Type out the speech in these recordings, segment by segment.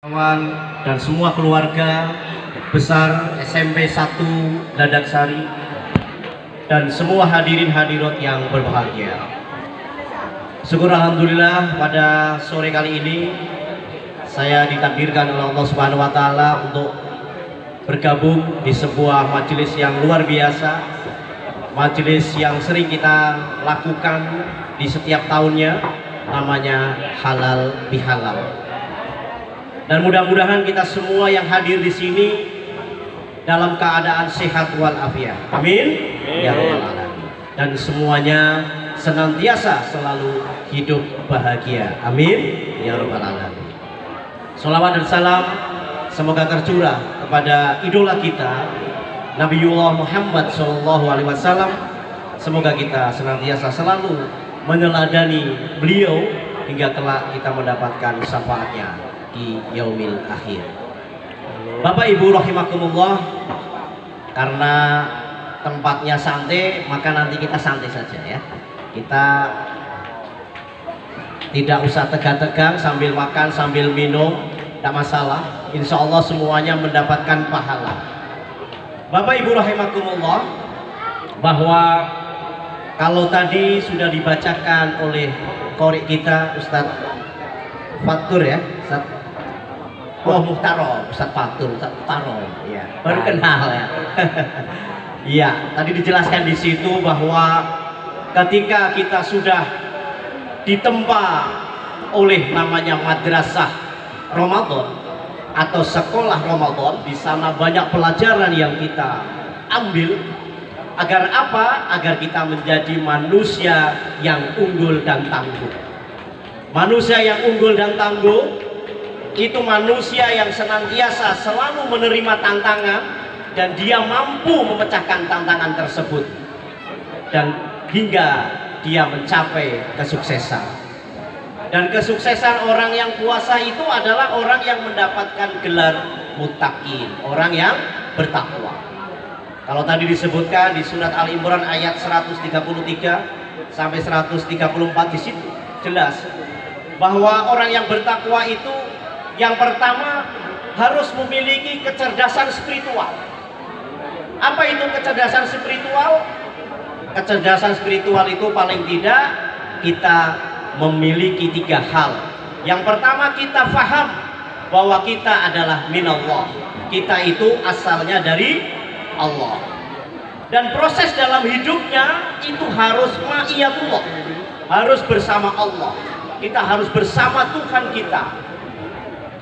kawan dan semua keluarga besar SMP 1 Ladaksari dan semua hadirin hadirat yang berbahagia. Syukur alhamdulillah pada sore kali ini saya ditakdirkan oleh Allah Subhanahu wa taala untuk bergabung di sebuah majelis yang luar biasa. Majelis yang sering kita lakukan di setiap tahunnya, namanya Halal Bihalal. Dan mudah-mudahan kita semua yang hadir di sini dalam keadaan sehat walafiat. Amin. Ya Rabbal Alamin. Dan semuanya senantiasa selalu hidup bahagia. Amin. Ya Rabbal Alamin. Sholawat dan salam semoga tercurah kepada idola kita Nabiullah Muhammad SAW. Semoga kita senantiasa selalu meneladani beliau hingga kelak kita mendapatkan syafaatnya di yaumil akhir. Bapak Ibu rahimakumullah, karena tempatnya santai maka nanti kita santai saja ya. Kita tidak usah tegang-tegang sambil makan sambil minum, tidak masalah. Insya Allah semuanya mendapatkan pahala. Bapak Ibu rahimakumullah, bahwa kalau tadi sudah dibacakan oleh qori kita Ustadz Fatur ya, Ustadz Muhtarom, Ustadz Fatur, Ustadz Muhtarom, ya, baru kenal ya. Iya, tadi dijelaskan di situ bahwa ketika kita sudah ditempa oleh namanya madrasah Ramadan atau sekolah Ramadan, di sana banyak pelajaran yang kita ambil. Agar apa? Agar kita menjadi manusia yang unggul dan tangguh. Manusia yang unggul dan tangguh itu manusia yang senantiasa selalu menerima tantangan dan dia mampu memecahkan tantangan tersebut dan hingga dia mencapai kesuksesan. Dan kesuksesan orang yang puasa itu adalah orang yang mendapatkan gelar muttaqin, orang yang bertakwa. Kalau tadi disebutkan di surat Al-Imran ayat 133 sampai 134, di situ jelas bahwa orang yang bertakwa itu yang pertama harus memiliki kecerdasan spiritual. Apa itu kecerdasan spiritual? Kecerdasan spiritual itu paling tidak kita memiliki 3 hal. Yang pertama, kita faham bahwa kita adalah minallah. Kita itu asalnya dari Allah. Dan proses dalam hidupnya itu harus ma'iyatullah, harus bersama Allah. Kita harus bersama Tuhan kita.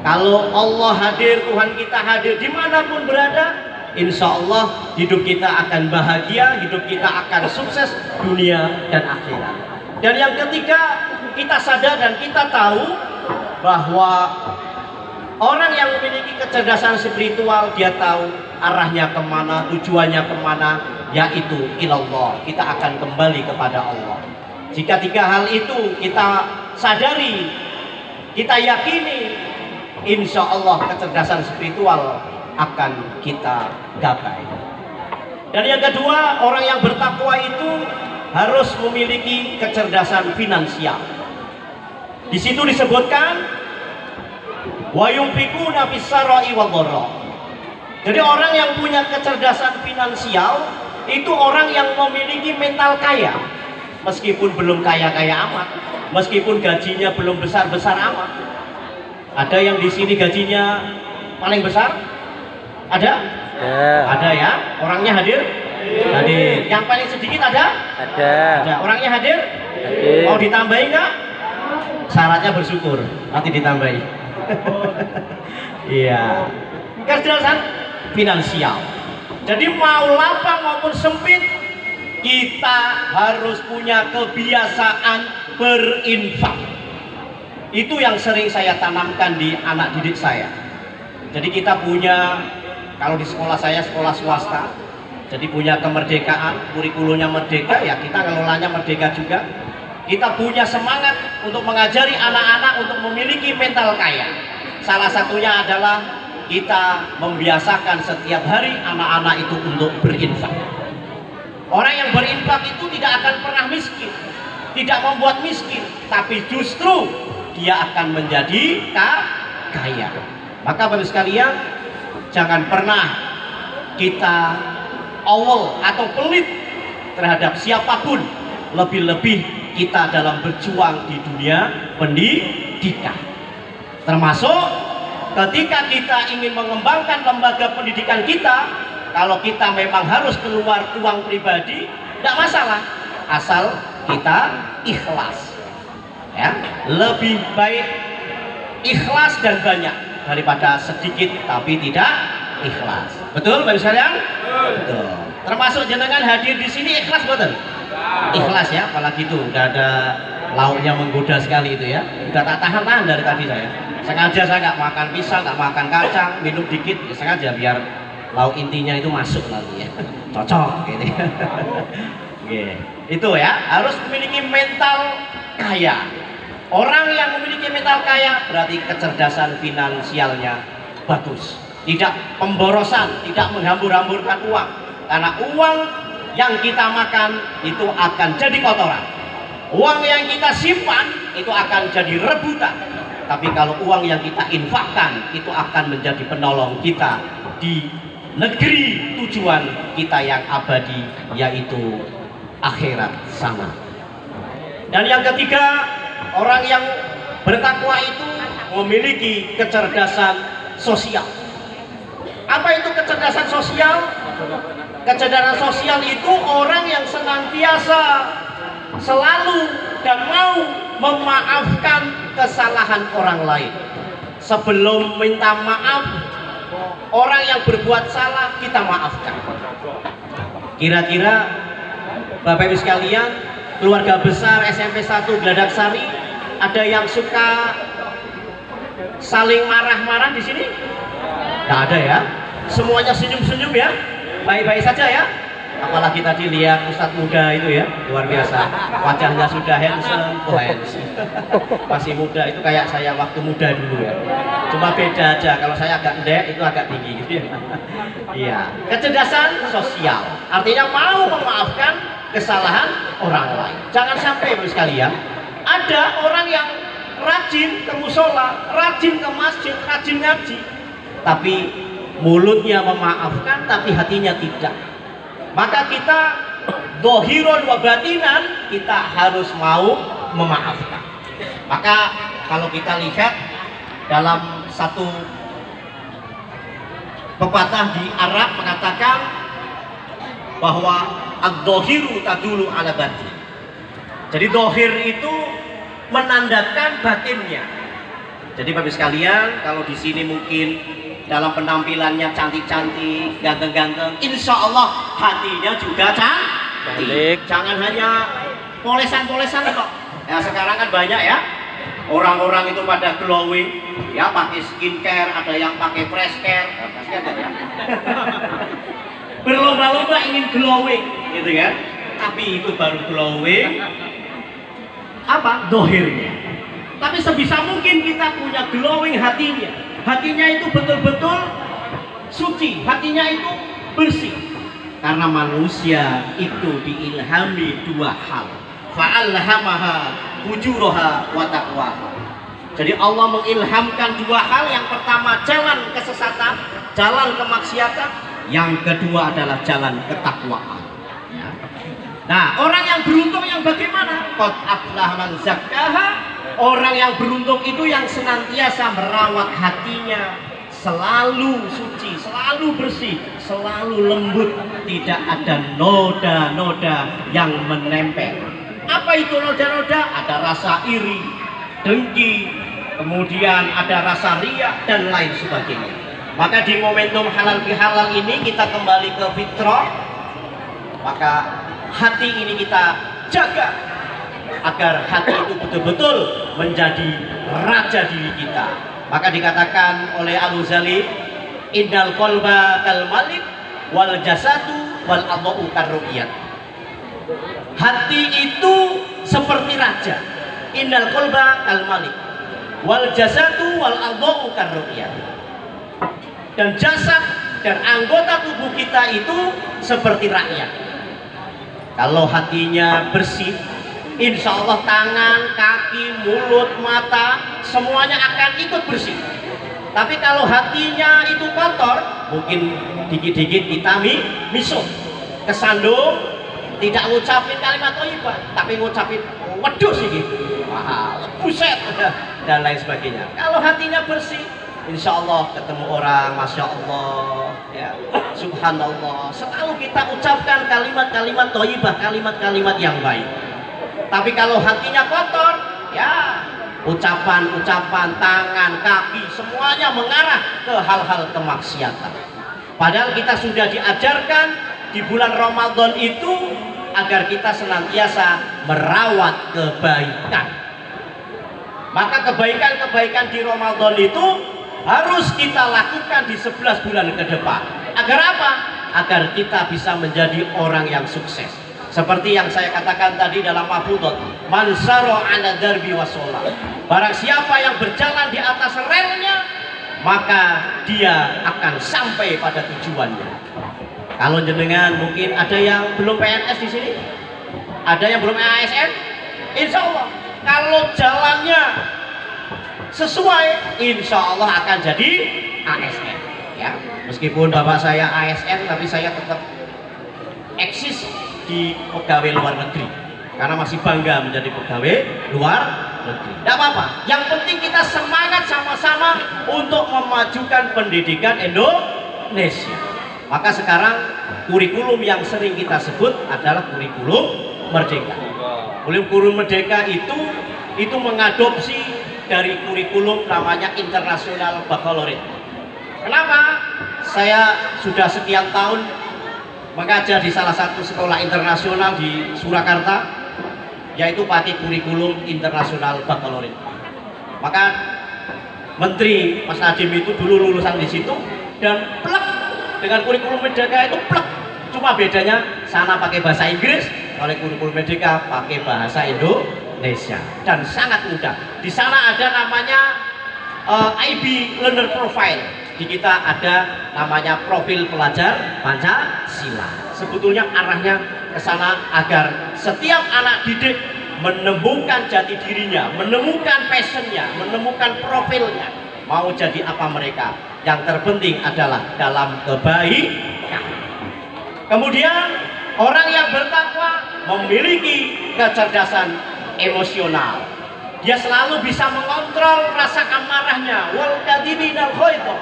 Kalau Allah hadir, Tuhan kita hadir dimanapun berada, insya Allah hidup kita akan bahagia, hidup kita akan sukses dunia dan akhirat. Dan yang ketiga, kita sadar dan kita tahu bahwa orang yang memiliki kecerdasan spiritual, dia tahu arahnya kemana, tujuannya kemana, yaitu ilallah. Kita akan kembali kepada Allah. Jika 3 hal itu kita sadari, kita yakini, insya Allah kecerdasan spiritual akan kita gapai. Dan yang kedua, orang yang bertakwa itu harus memiliki kecerdasan finansial. Di situ disebutkan wa yunfiquna fis-sarai wad-dharra. Jadi orang yang punya kecerdasan finansial itu orang yang memiliki mental kaya. Meskipun belum kaya-kaya amat, meskipun gajinya belum besar-besar amat. Ada yang di sini gajinya paling besar? Ada? Ada ya? Orangnya hadir? Hadir. Yang paling sedikit ada? Ada. Orangnya hadir? Hadir. Mau ditambahin nggak? Syaratnya bersyukur, nanti ditambahi. Iya. Kecerdasan finansial. Jadi mau lapang maupun sempit, kita harus punya kebiasaan berinfak. Itu yang sering saya tanamkan di anak didik saya. Jadi kita punya, kalau di sekolah saya sekolah swasta, jadi punya kemerdekaan, kurikulumnya merdeka, ya kita ngelolanya merdeka juga. Kita punya semangat untuk mengajari anak-anak untuk memiliki mental kaya. Salah satunya adalah kita membiasakan setiap hari anak-anak itu untuk berinfak. Orang yang berinfak itu tidak akan pernah miskin, tidak membuat miskin, tapi justru dia akan menjadi kaya. Maka Bapak sekalian, jangan pernah kita awal atau pelit terhadap siapapun, lebih-lebih kita dalam berjuang di dunia pendidikan. Termasuk ketika kita ingin mengembangkan lembaga pendidikan kita, kalau kita memang harus keluar uang pribadi, tidak masalah, asal kita ikhlas. Ya, lebih baik ikhlas dan banyak daripada sedikit tapi tidak ikhlas. Betul, Bapak sekalian? Betul. Termasuk jenengan hadir di sini ikhlas, betul? Ikhlas ya, apalagi itu udah ada lauknya menggoda sekali itu ya. Udah tak tahan-tahan dari tadi saya. Sengaja saya nggak makan pisang, nggak makan kacang, minum dikit, ya sengaja biar lauk intinya itu masuk nanti ya. Cocok gitu ya. Oke. Itu ya, harus memiliki mental kaya. Orang yang memiliki mental kaya berarti kecerdasan finansialnya bagus. Tidak pemborosan, tidak menghambur-hamburkan uang. Karena uang yang kita makan itu akan jadi kotoran. Uang yang kita simpan itu akan jadi rebutan. Tapi kalau uang yang kita infakkan itu akan menjadi penolong kita di negeri tujuan kita yang abadi, yaitu akhirat sana. Dan yang ketiga, orang yang bertakwa itu memiliki kecerdasan sosial. Apa itu kecerdasan sosial? Kecerdasan sosial itu orang yang senantiasa selalu dan mau memaafkan kesalahan orang lain. Sebelum minta maaf, orang yang berbuat salah kita maafkan. Kira-kira Bapak Ibu sekalian, keluarga besar SMP 1 Geladak Sari, ada yang suka saling marah-marah di sini? Nggak ada ya. Semuanya senyum-senyum ya. Baik-baik saja ya. Apalagi tadi lihat Ustadz muda itu ya, luar biasa. Wajahnya sudah handsome, masih muda, itu kayak saya waktu muda dulu ya. Cuma beda aja, kalau saya agak ndek, itu agak tinggi gitu ya. Iya, kecerdasan sosial. Artinya mau memaafkan kesalahan orang lain. Jangan sampai Bapak sekalian, ada orang yang rajin ke musola, rajin ke masjid, rajin ngaji, tapi mulutnya memaafkan tapi hatinya tidak. Maka kita dohiron wa batinan, kita harus mau memaafkan. Maka kalau kita lihat dalam satu pepatah di Arab mengatakan bahwa ad-dohiru tadulu ala batin. Jadi dohir itu menandakan batinnya. Jadi Bapak sekalian, kalau di sini mungkin dalam penampilannya cantik-cantik, ganteng-ganteng, insya Allah hatinya juga cantik. Jangan hanya polesan-polesan kok. Ya sekarang kan banyak ya, orang-orang itu pada glowing, ya pakai skincare, ada yang pakai fresh care, ya. Berlomba-lomba ingin glowing, gitu kan? Tapi itu baru glowing, apa? Dohirnya. Tapi sebisa mungkin kita punya glowing hatinya. Hatinya itu betul-betul suci, hatinya itu bersih. Karena manusia itu diilhami dua hal. Fa'alhamaha fujuraha wa taqwaha. Jadi Allah mengilhamkan dua hal. Yang pertama jalan kesesatan, jalan kemaksiatan. Yang kedua adalah jalan ketakwaan. Ya. Nah, orang yang beruntung yang bagaimana? Qad aflaha man zakkaha. Orang yang beruntung itu yang senantiasa merawat hatinya, selalu suci, selalu bersih, selalu lembut, tidak ada noda-noda yang menempel. Apa itu noda-noda? Ada rasa iri, dengki, kemudian ada rasa riya dan lain sebagainya. Maka di momentum halal bihalal ini kita kembali ke fitrah. Maka hati ini kita jaga agar hati itu betul-betul menjadi raja diri kita. Maka dikatakan oleh Al-Ghazali, innal qalba kal malik wal jasadu wal adau karru'iyat. Hati itu seperti raja. Innal qalba kal malik wal jasadu wal adau karru'iyat. Dan jasad dan anggota tubuh kita itu seperti rakyat. Kalau hatinya bersih, insya Allah tangan, kaki, mulut, mata semuanya akan ikut bersih. Tapi kalau hatinya itu kotor, mungkin dikit-dikit kita misuk, kesandung, tidak ngucapin kalimat thayyibah, tapi ngucapin wedhus iki. Wah, buset dan lain sebagainya. Kalau hatinya bersih, insya Allah ketemu orang, masya Allah, ya, subhanallah. Selalu kita ucapkan kalimat-kalimat thayyibah, kalimat-kalimat yang baik. Tapi kalau hatinya kotor, ya ucapan-ucapan, tangan, kaki, semuanya mengarah ke hal-hal kemaksiatan. Padahal kita sudah diajarkan di bulan Ramadan itu agar kita senantiasa merawat kebaikan. Maka kebaikan-kebaikan di Ramadan itu harus kita lakukan di 11 bulan ke depan. Agar apa? Agar kita bisa menjadi orang yang sukses. Seperti yang saya katakan tadi dalam mafudot, man sara ala darbi wasola. Barang siapa yang berjalan di atas relnya, maka dia akan sampai pada tujuannya. Kalau jenengan mungkin ada yang belum PNS di sini, ada yang belum ASN, insya Allah kalau jalannya sesuai, insya Allah akan jadi ASN. Ya, meskipun bapak saya ASN, tapi saya tetap eksis di pegawai luar negeri karena masih bangga menjadi pegawai luar negeri. Tidak apa-apa, yang penting kita semangat sama-sama untuk memajukan pendidikan Indonesia. Maka sekarang kurikulum yang sering kita sebut adalah kurikulum merdeka. Kurikulum merdeka itu mengadopsi dari kurikulum namanya internasional baccalaureate. Kenapa? Saya sudah sekian tahun mengajar di salah satu sekolah internasional di Surakarta, yaitu pakai kurikulum internasional baccalaureate. Maka Menteri Mas Nadiem itu dulu lulusan di situ dan plek dengan kurikulum merdeka itu plek. Cuma bedanya sana pakai bahasa Inggris, oleh kurikulum merdeka pakai bahasa Indonesia dan sangat mudah. Di sana ada namanya IB Learner Profile. Di kita ada namanya profil pelajar Pancasila. Sebetulnya arahnya ke sana agar setiap anak didik menemukan jati dirinya, menemukan passionnya, menemukan profilnya. Mau jadi apa mereka? Yang terpenting adalah dalam kebaikan. Kemudian orang yang bertakwa memiliki kecerdasan emosional. Dia selalu bisa mengontrol rasa amarahnya. Wal kadhiminal ghaidha.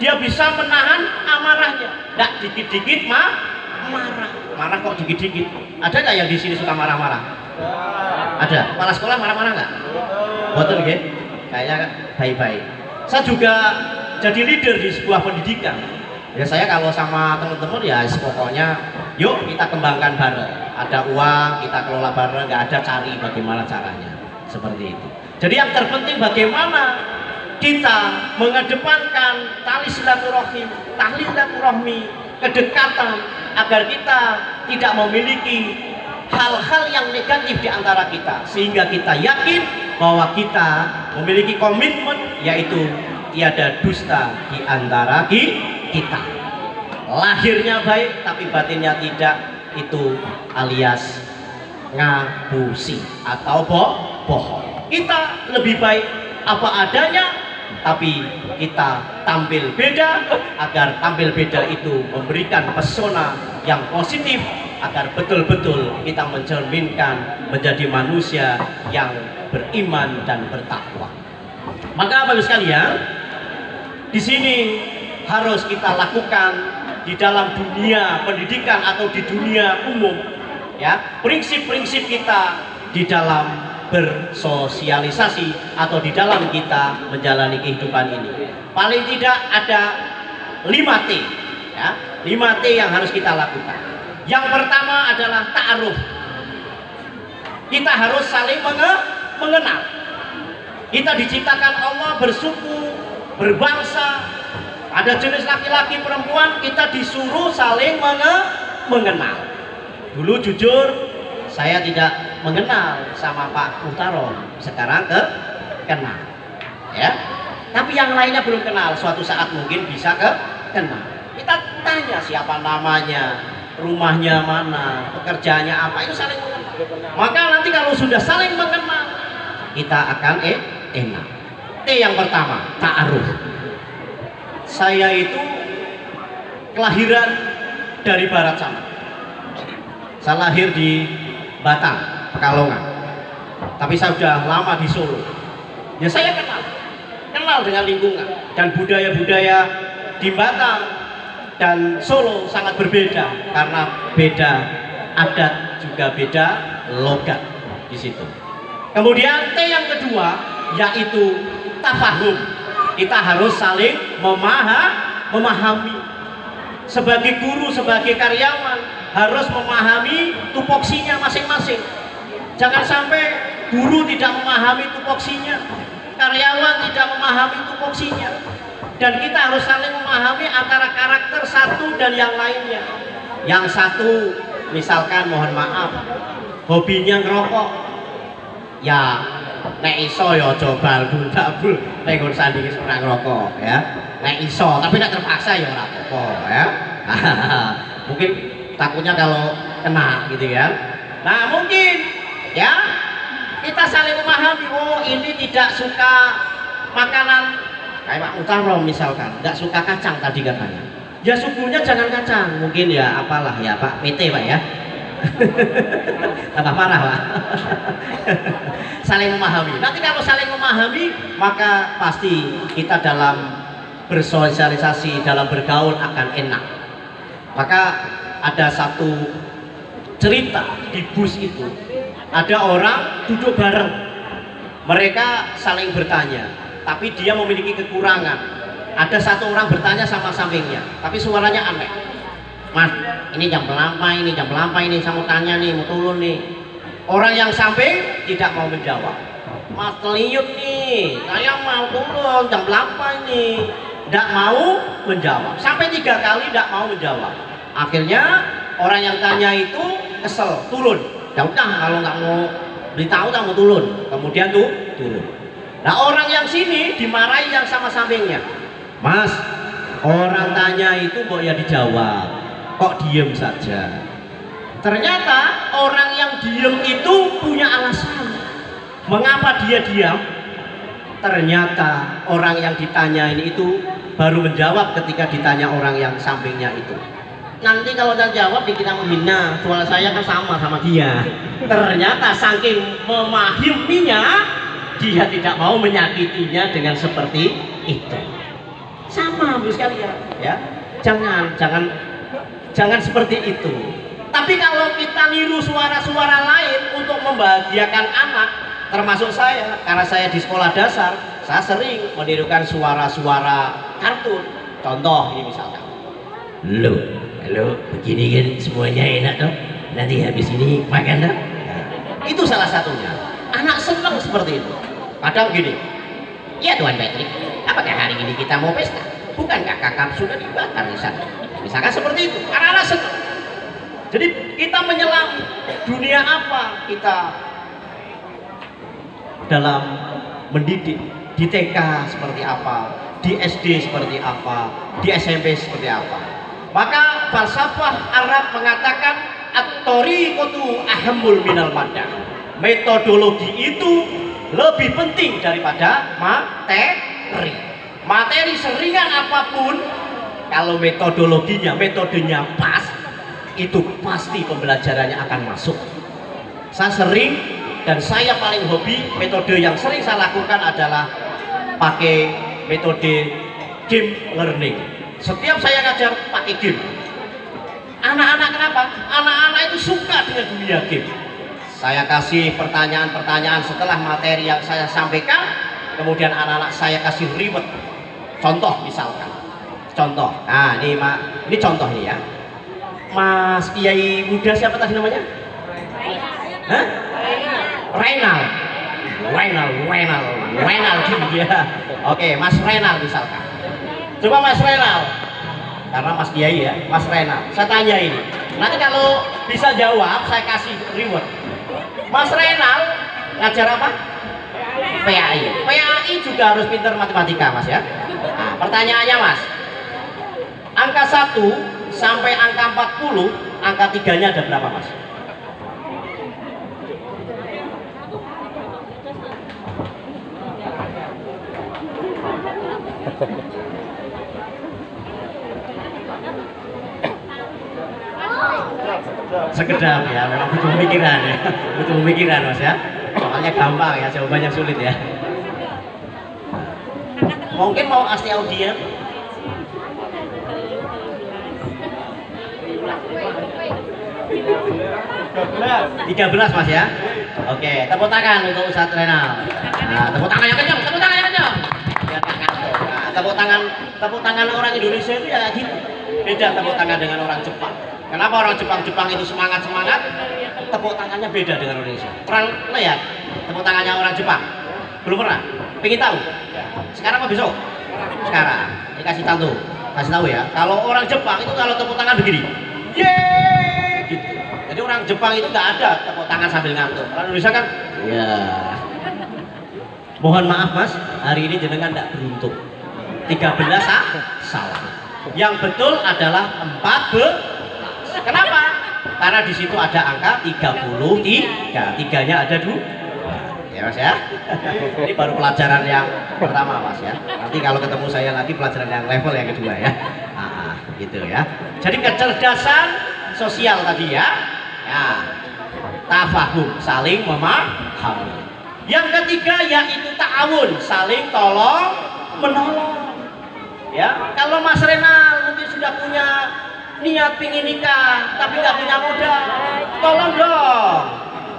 Dia bisa menahan amarahnya. Tidak dikit-dikit marah. Marah kok dikit-dikit. Ada nggak yang di sini suka marah-marah? Ada. Kepala sekolah marah-marah nggak? Betul nggih? Kayaknya baik-baik. Saya juga jadi leader di sebuah pendidikan. Ya saya kalau sama teman-teman ya pokoknya yuk kita kembangkan bareng. Ada uang kita kelola bareng, nggak ada cari bagaimana caranya. Seperti itu. Jadi yang terpenting bagaimana kita mengedepankan tali silaturahim, tahlil silaturahmi, kedekatan agar kita tidak memiliki hal-hal yang negatif di antara kita, sehingga kita yakin bahwa kita memiliki komitmen, yaitu tiada dusta di antara kita. Lahirnya baik tapi batinnya tidak, itu alias ngabusi atau bohong. Kita lebih baik apa adanya, tapi kita tampil beda agar tampil beda itu memberikan pesona yang positif, agar betul-betul kita mencerminkan menjadi manusia yang beriman dan bertakwa. Maka Bapak sekalian, di sini harus kita lakukan di dalam dunia pendidikan atau di dunia umum, ya, prinsip-prinsip kita di dalam bersosialisasi atau di dalam kita menjalani kehidupan ini. Paling tidak ada 5T, ya, 5T yang harus kita lakukan. Yang pertama adalah ta'aruf. Kita harus saling mengenal. Kita diciptakan Allah bersuku, berbangsa, ada jenis laki-laki perempuan, kita disuruh saling mengenal. Dulu jujur saya tidak mengenal sama Pak Muhtarom, sekarang kenal, ya. Tapi yang lainnya belum kenal, suatu saat mungkin bisa kenal. Kita tanya siapa namanya, rumahnya mana, pekerjaannya apa, itu saling mengenal. Maka nanti kalau sudah saling mengenal, kita akan enak. T yang pertama, ta'aruf. saya itu kelahiran dari barat sana. Saya lahir di Batang, Pekalongan. Tapi saya sudah lama di Solo. Ya saya kenal dengan lingkungan dan budaya-budaya di Batang dan Solo sangat berbeda karena beda adat juga beda logat di situ. Kemudian T yang kedua yaitu tafahum. Kita harus saling memahami. Sebagai guru, sebagai karyawan harus memahami tupoksinya masing-masing. Jangan sampai guru tidak memahami tupoksinya, karyawan tidak memahami tupoksinya, dan kita harus saling memahami antara karakter satu dan yang lainnya. Yang satu misalkan mohon maaf hobinya ngerokok, ya nek iso ya coba bul nek nggon sandingi ora ngerokok ya, nek iso tapi nek terpaksa ya ora apa-apa ya. Mungkin takutnya kalau kena gitu ya. Nah mungkin ya kita saling memahami, oh ini tidak suka makanan kayak Pak Mutarom misalkan, nggak suka kacang tadi katanya, ya subuhnya jangan kacang, mungkin ya apalah ya Pak PT Pak ya. Tambah parah Pak. Saling memahami. Nanti kalau saling memahami maka pasti kita dalam bersosialisasi, dalam bergaul akan enak. Maka ada satu cerita di bus itu, ada orang duduk bareng, mereka saling bertanya, tapi dia memiliki kekurangan. Ada satu orang bertanya sama sampingnya, tapi suaranya aneh. Mas, ini jam berapa ini, jam berapa ini, saya mau tanya nih, mau turun nih. Orang yang samping tidak mau menjawab. Mas Teliut nih, saya mau turun, jam berapa ini, tidak mau menjawab. Sampai 3 kali tidak mau menjawab. Akhirnya orang yang tanya itu kesel, turun. Ya udah, kalau nggak mau beritahu tak mau turun. Kemudian tuh turun. Nah orang yang sini dimarahi yang sama sampingnya. Mas, orang tanya itu kok ya dijawab, kok diem saja. Ternyata orang yang diem itu punya alasan. Mengapa dia diam? Ternyata orang yang ditanya ini itu baru menjawab ketika ditanya orang yang sampingnya itu. Nanti kalau saya jawab dikira menghina, suara saya kan sama dia. Ternyata saking memahaminya, dia tidak mau menyakitinya dengan seperti itu. Sama Bu sekalian ya. Jangan seperti itu. Tapi kalau kita niru suara-suara lain untuk membahagiakan anak, termasuk saya, karena saya di sekolah dasar, saya sering menirukan suara-suara kartun. Contoh ini misalkan, halo, begini kan semuanya enak dong. Nanti habis ini makan dong. Nah, itu salah satunya. Anak senang seperti itu. Kadang gini, ya Tuan Patrick, apakah hari ini kita mau pesta? Bukankah kakak sudah dibakar di sana? Misalkan seperti itu, anak-anak senang. Jadi kita menyelam dunia apa kita dalam mendidik, di TK seperti apa, di SD seperti apa, di SMP seperti apa. Maka falsafah Arab mengatakan at-thariqatu ahammul minal madah. Metodologi itu lebih penting daripada materi. Materi seringan apapun, kalau metodologinya, metodenya pas, itu pasti pembelajarannya akan masuk. Saya sering dan saya paling hobi, metode yang sering saya lakukan adalah pakai metode game learning. Setiap saya ngajar pakai game. Anak-anak kenapa? Anak-anak itu suka dengan dunia game. Saya kasih pertanyaan-pertanyaan setelah materi yang saya sampaikan, kemudian anak-anak saya kasih reward. Contoh misalkan, contoh. Nah ini contoh nih ya. Mas Kiai muda siapa tadi namanya? Hah? Renal dia. Oke, Mas Renal misalkan. Coba Mas Renal, karena Mas Kiai ya, Mas Renal. Saya tanya ini. Nanti kalau bisa jawab, saya kasih reward. Mas Renal ngajar apa? PAI. PAI juga harus pintar matematika, Mas ya. Nah, pertanyaannya Mas, angka 1 sampai angka 40, angka 3-nya ada berapa Mas? Sekedap ya, memang butuh pemikiran ya, butuh pemikiran Mas ya. Soalnya gampang ya, jawabannya sulit ya. Mungkin mau asli audien. 13 Mas ya. Oke, tepuk tangan untuk Ustadz Renal. Nah, tepuk tangan yang kencang, tepuk tangan yang kencang. Biar tak ngantuk. Nah, tepuk tangan orang Indonesia itu ya gitu. Beda tepuk tangan dengan orang Jepang. Kenapa orang Jepang itu semangat? Tepuk tangannya beda dengan Indonesia. Pernah lihat tepuk tangannya orang Jepang? Belum pernah? Pengen tahu? Sekarang apa besok? Sekarang. Ini kasih tahu ya. Kalau orang Jepang itu kalau tepuk tangan begini, yeay, gitu. Jadi orang Jepang itu nggak ada tepuk tangan sambil ngantuk. Orang Indonesia kan, ya. Mohon maaf Mas, hari ini jenengan tidak beruntung. 13 salah. Yang betul adalah 14. Kenapa? Karena di situ ada angka 33. Tiganya ada 2. Ya Mas ya. Ini baru pelajaran yang pertama Mas ya. Nanti kalau ketemu saya lagi pelajaran yang level yang kedua ya. Gitu ya. Jadi kecerdasan sosial tadi ya. Ya. Tafahum, saling memahami. Yang ketiga yaitu ta'awun, saling tolong menolong. Ya, kalau Mas Renal mungkin sudah punya niat pingin nikah tapi nggak punya modal, tolong dong.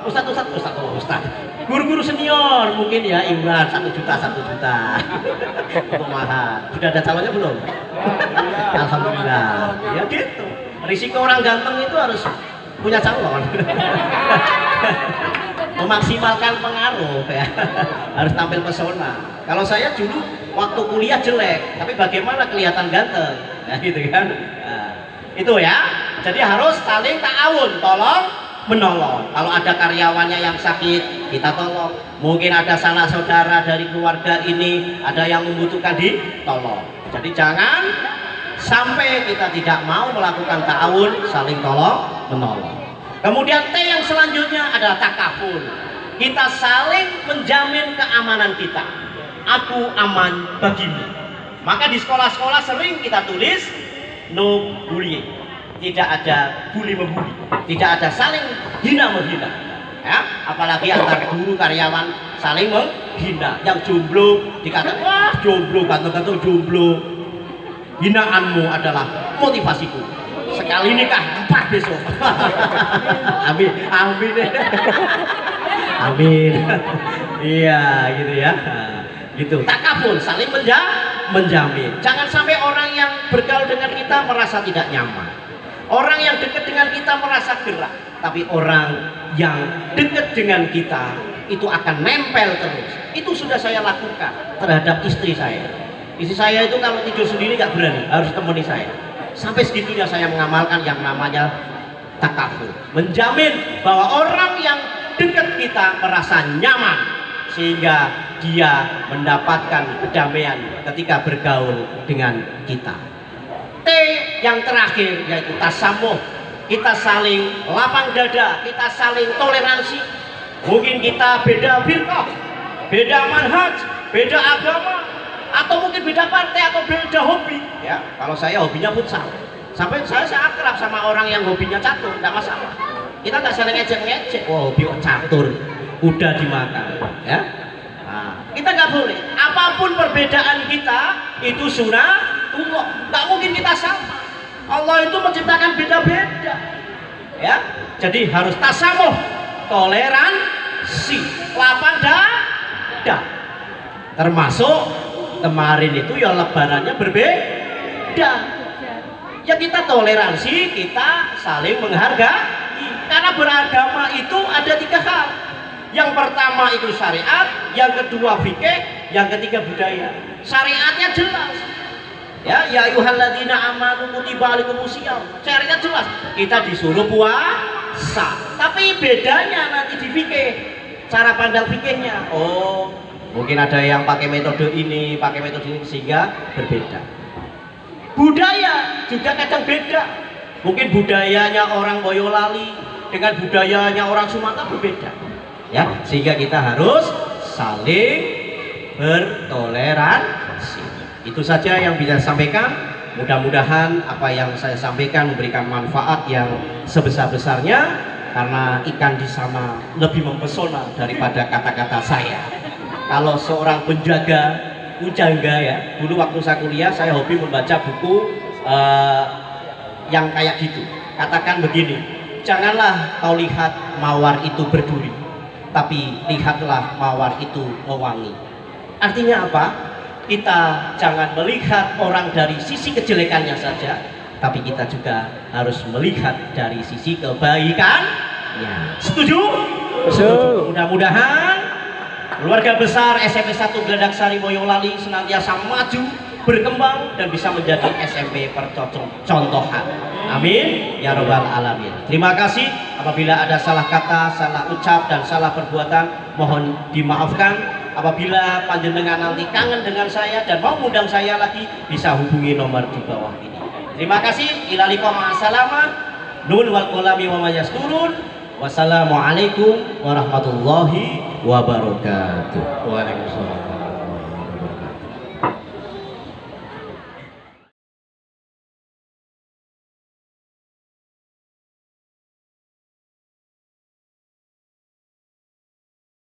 Ustadz. Guru-guru senior mungkin ya iuran 1 juta untuk mahar. Sudah ada calonnya belum? Alhamdulillah. Ya gitu. Risiko orang ganteng itu harus punya calon. Memaksimalkan pengaruh ya. Harus tampil pesona. Kalau saya dulu waktu kuliah jelek, tapi bagaimana kelihatan ganteng? Nah, gitu kan. Nah, itu ya. Jadi harus saling ta'awun, tolong menolong. Kalau ada karyawannya yang sakit, kita tolong. Mungkin ada sanak saudara dari keluarga ini ada yang membutuhkan, ditolong. Jadi jangan sampai kita tidak mau melakukan ta'awun, saling tolong menolong. Kemudian T yang selanjutnya adalah takaful. Kita saling menjamin keamanan kita. Aku aman bagimu. Maka di sekolah-sekolah sering kita tulis no bullying. Tidak ada bully membuli, tidak ada saling hina menghina. Ya, apalagi antar guru karyawan saling menghina. Yang jomblo dikatakan wah jomblo, ganteng-ganteng jomblo. Hinaanmu adalah motivasiku. Sekali nikah 4 besok. Amin. Amin. Iya gitu ya. Gitu. Takaful, saling menjamin. Jangan sampai orang yang bergaul dengan kita merasa tidak nyaman. Orang yang dekat dengan kita merasa gerah, tapi orang yang dekat dengan kita itu akan nempel terus. Itu sudah saya lakukan terhadap istri saya. Istri saya itu kalau tidur sendiri nggak berani, harus temani saya. Sampai segitunya saya mengamalkan yang namanya takaful, menjamin bahwa orang yang dekat kita merasa nyaman sehingga dia mendapatkan kedamaian ketika bergaul dengan kita. T yang terakhir yaitu tasamuh. Kita saling lapang dada, kita saling toleransi. Mungkin kita beda firqah, beda manhaj, beda agama, atau mungkin beda partai atau beda hobi. Ya, kalau saya hobinya futsal, sampai saya akrab sama orang yang hobinya catur, tidak masalah. Kita nggak saling ngecek, wah hobi catur, udah dimakan. Ya, nah, kita nggak boleh. Apapun perbedaan kita itu sunnatullah, nggak mungkin kita sama. Allah itu menciptakan beda-beda. Ya, jadi harus tasamuh, toleransi, lapang dada. Termasuk kemarin itu ya lebarannya berbeda. Ya kita toleransi, kita saling menghargai. Karena beragama itu ada 3 hal. Yang pertama itu syariat, yang kedua fikih, yang ketiga budaya. Syariatnya jelas. Ya ayyuhalladzina amanu kutiba alaikumusiyam. Syariat jelas. Kita disuruh puasa. Tapi bedanya nanti di fikih, cara pandang fikihnya. Oh, mungkin ada yang pakai metode ini, sehingga berbeda. Budaya juga kadang beda. Mungkin budayanya orang Boyolali dengan budayanya orang Sumatera berbeda. Ya, sehingga kita harus saling bertoleransi. Itu saja yang bisa saya sampaikan. Mudah-mudahan apa yang saya sampaikan memberikan manfaat yang sebesar-besarnya, karena ikan di sana lebih mempesona daripada kata-kata saya. Kalau seorang penjaga pujangga ya, dulu waktu saya kuliah saya hobi membaca buku yang kayak gitu. Katakan begini, janganlah kau lihat mawar itu berduri, tapi lihatlah mawar itu mewangi. Artinya apa? Kita jangan melihat orang dari sisi kejelekannya saja, tapi kita juga harus melihat dari sisi kebaikannya. Setuju? Setuju. Mudah-mudahan keluarga besar SMP 1 Geledaksari Boyolali senantiasa maju, berkembang, dan bisa menjadi SMP percontohan. Amin ya robbal alamin. Terima kasih. Apabila ada salah kata, salah ucap, dan salah perbuatan, mohon dimaafkan. Apabila panjenengan nanti kangen dengan saya dan mau ngundang saya lagi, bisa hubungi nomor di bawah ini. Terima kasih. Ilalikum ma'asalamah. Nun wal qalami wa ma yasturun. Wassalamualaikum warahmatullahi wabarakatuh. Waalaikumsalam.